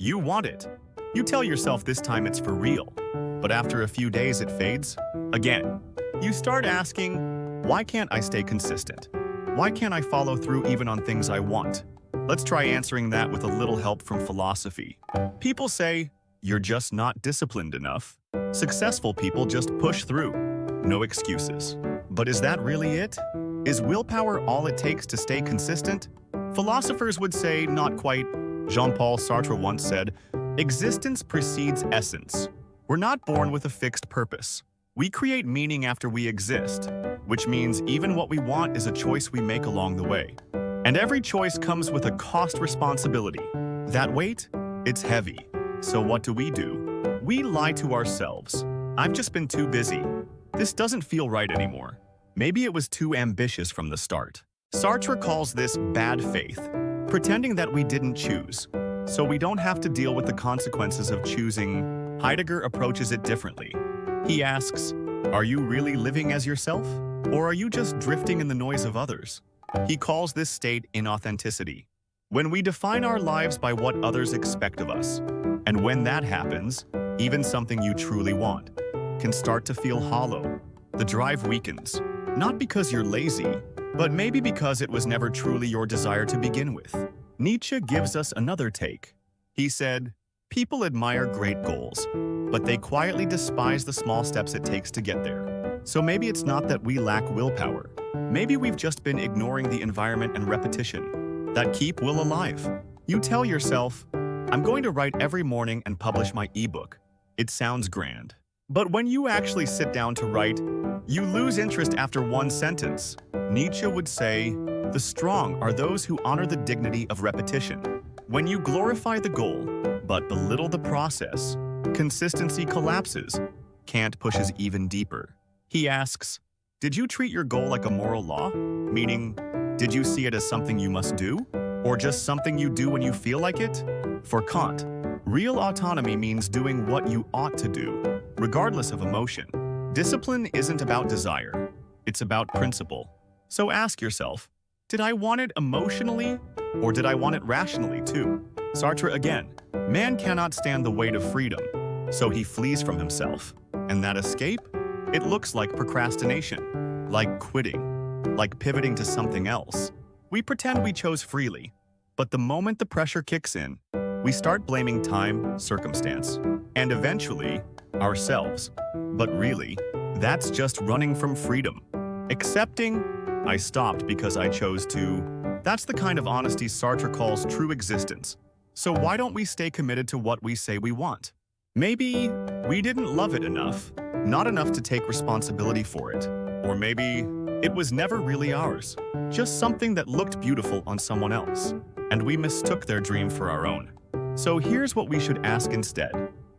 You want it. You tell yourself this time it's for real. But after a few days it fades. Again. You start asking, why can't I stay consistent? Why can't I follow through even on things I want? Let's try answering that with a little help from philosophy. People say, you're just not disciplined enough. Successful people just push through. No excuses. But is that really it? Is willpower all it takes to stay consistent? Philosophers would say not quite. Jean-Paul Sartre once said, existence precedes essence. We're not born with a fixed purpose. We create meaning after we exist, which means even what we want is a choice we make along the way. And every choice comes with a cost responsibility. That weight? It's heavy. So what do? We lie to ourselves. I've just been too busy. This doesn't feel right anymore. Maybe it was too ambitious from the start. Sartre calls this bad faith, pretending that we didn't choose, so we don't have to deal with the consequences of choosing. Heidegger approaches it differently. He asks, are you really living as yourself? Or are you just drifting in the noise of others? He calls this state inauthenticity. When we define our lives by what others expect of us, and when that happens, even something you truly want can start to feel hollow. The drive weakens, not because you're lazy, but maybe because it was never truly your desire to begin with. Nietzsche gives us another take. He said, people admire great goals, but they quietly despise the small steps it takes to get there. So maybe it's not that we lack willpower. Maybe we've just been ignoring the environment and repetition that keep will alive. You tell yourself, I'm going to write every morning and publish my ebook. It sounds grand. But when you actually sit down to write, you lose interest after one sentence. Nietzsche would say, the strong are those who honor the dignity of repetition. When you glorify the goal, but belittle the process, consistency collapses. Kant pushes even deeper. He asks, did you treat your goal like a moral law? Meaning, did you see it as something you must do? Or just something you do when you feel like it? For Kant, real autonomy means doing what you ought to do, regardless of emotion. Discipline isn't about desire, it's about principle. So ask yourself, did I want it emotionally, or did I want it rationally too? Sartre again, man cannot stand the weight of freedom, so he flees from himself. And that escape? It looks like procrastination, like quitting, like pivoting to something else. We pretend we chose freely, but the moment the pressure kicks in, we start blaming time, circumstance, and eventually, ourselves. But really, that's just running from freedom. Accepting, I stopped because I chose to. That's the kind of honesty Sartre calls true existence. So why don't we stay committed to what we say we want? Maybe we didn't love it enough, not enough to take responsibility for it. Or maybe it was never really ours, just something that looked beautiful on someone else, and we mistook their dream for our own. So here's what we should ask instead.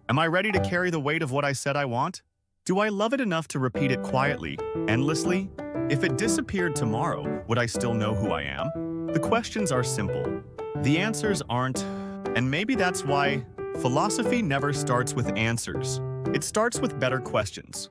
Am I ready to carry the weight of what I said I want? Do I love it enough to repeat it quietly, endlessly? If it disappeared tomorrow, would I still know who I am? The questions are simple. The answers aren't, and maybe that's why philosophy never starts with answers. It starts with better questions.